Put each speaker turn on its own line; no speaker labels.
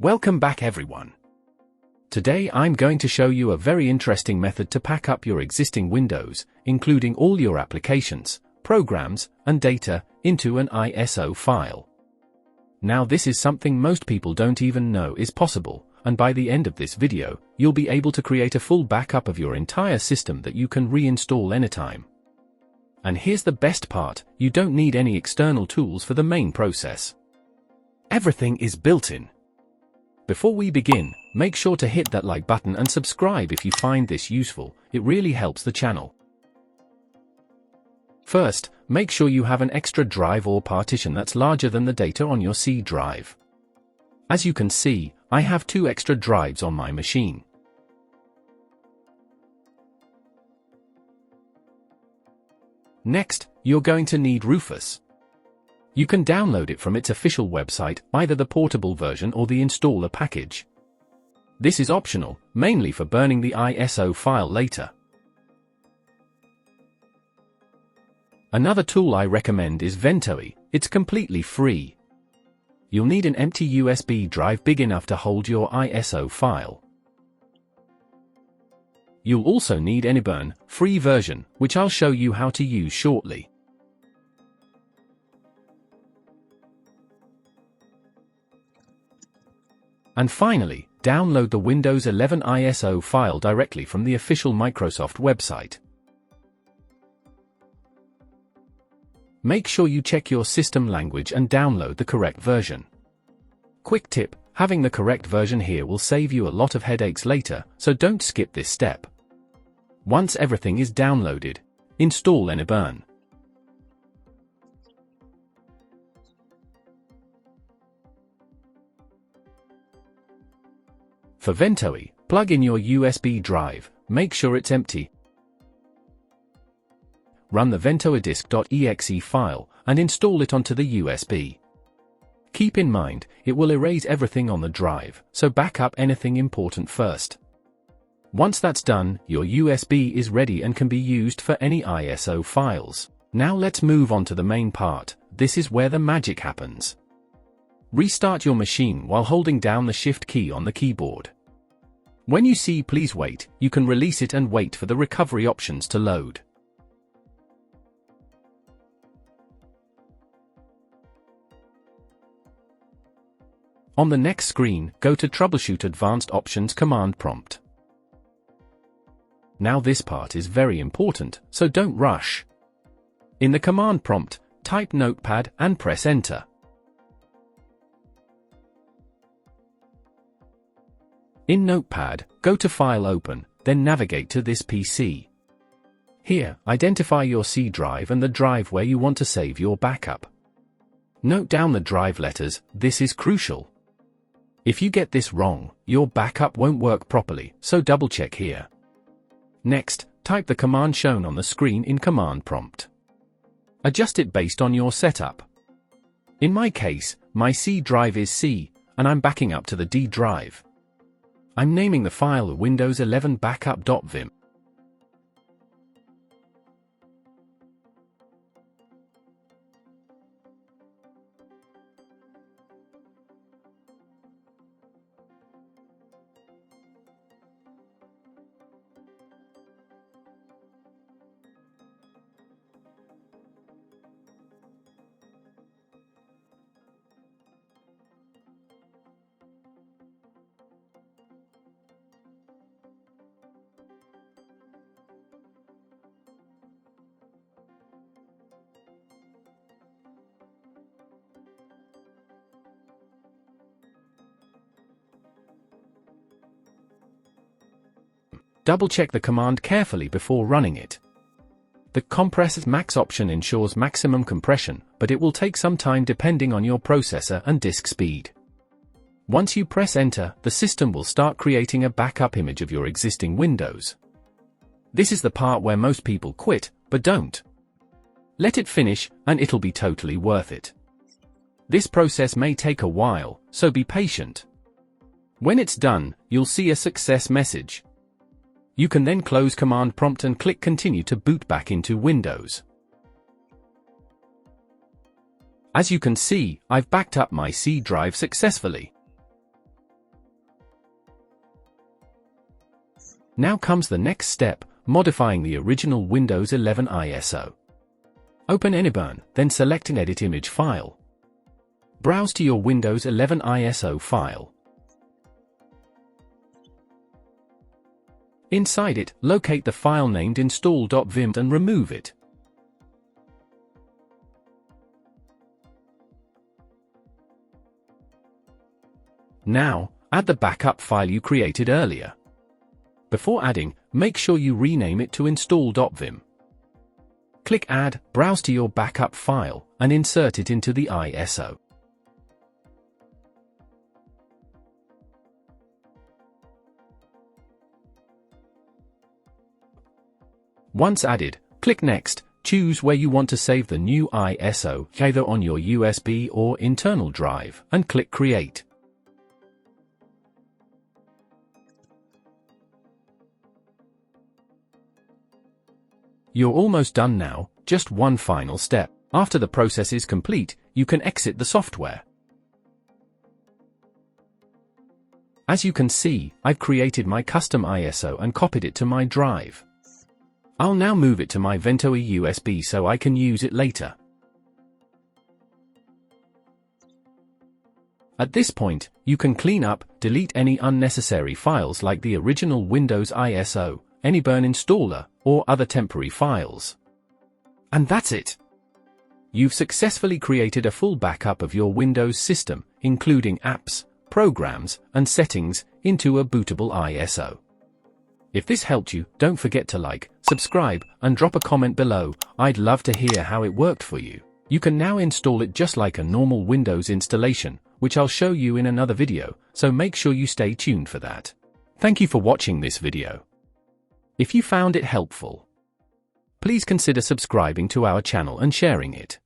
Welcome back everyone. Today I'm going to show you a very interesting method to back up your existing Windows, including all your applications, programs, and data, into an ISO file. Now this is something most people don't even know is possible, and by the end of this video, you'll be able to create a full backup of your entire system that you can reinstall anytime. And here's the best part, you don't need any external tools for the main process. Everything is built in. Before we begin, make sure to hit that like button and subscribe if you find this useful, it really helps the channel. First, make sure you have an extra drive or partition that's larger than the data on your C drive. As you can see, I have 2 extra drives on my machine. Next, you're going to need Rufus. You can download it from its official website, either the portable version or the installer package. This is optional, mainly for burning the ISO file later. Another tool I recommend is Ventoy, it's completely free. You'll need an empty USB drive big enough to hold your ISO file. You'll also need AnyBurn, free version, which I'll show you how to use shortly. And finally, download the Windows 11 ISO file directly from the official Microsoft website. Make sure you check your system language and download the correct version. Quick tip, having the correct version here will save you a lot of headaches later, so don't skip this step. Once everything is downloaded, install AnyBurn. For Ventoy, plug in your USB drive, make sure it's empty. Run the ventoydisk.exe file, and install it onto the USB. Keep in mind, it will erase everything on the drive, so back up anything important first. Once that's done, your USB is ready and can be used for any ISO files. Now let's move on to the main part, this is where the magic happens. Restart your machine while holding down the Shift key on the keyboard. When you see "Please wait," you can release it and wait for the recovery options to load. On the next screen, go to Troubleshoot Advanced Options command prompt. Now this part is very important, so don't rush. In the command prompt, type Notepad and press Enter. In Notepad, go to File Open, then navigate to this PC. Here, identify your C drive and the drive where you want to save your backup. Note down the drive letters, this is crucial. If you get this wrong, your backup won't work properly, so double check here. Next, type the command shown on the screen in command prompt. Adjust it based on your setup. In my case, my C drive is C, and I'm backing up to the D drive. I'm naming the file Windows 11 backup.vim. Double-check the command carefully before running it. The Compress Max option ensures maximum compression, but it will take some time depending on your processor and disk speed. Once you press Enter, the system will start creating a backup image of your existing Windows. This is the part where most people quit, but don't. Let it finish, and it'll be totally worth it. This process may take a while, so be patient. When it's done, you'll see a success message. You can then close command prompt and click Continue to boot back into Windows. As you can see, I've backed up my C drive successfully. Now comes the next step, modifying the original Windows 11 ISO. Open AnyBurn, then select Edit Image File. Browse to your Windows 11 ISO file. Inside it, locate the file named install.vim and remove it. Now, add the backup file you created earlier. Before adding, make sure you rename it to install.vim. Click Add, browse to your backup file, and insert it into the ISO. Once added, click Next, choose where you want to save the new ISO, either on your USB or internal drive, and click Create. You're almost done now, just one final step. After the process is complete, you can exit the software. As you can see, I've created my custom ISO and copied it to my drive. I'll now move it to my Ventoy USB so I can use it later. At this point, you can clean up, delete any unnecessary files like the original Windows ISO, AnyBurn installer, or other temporary files. And that's it! You've successfully created a full backup of your Windows system, including apps, programs, and settings, into a bootable ISO. If this helped you, don't forget to like, subscribe, and drop a comment below. I'd love to hear how it worked for you. You can now install it just like a normal Windows installation, which I'll show you in another video, so make sure you stay tuned for that. Thank you for watching this video. If you found it helpful, please consider subscribing to our channel and sharing it.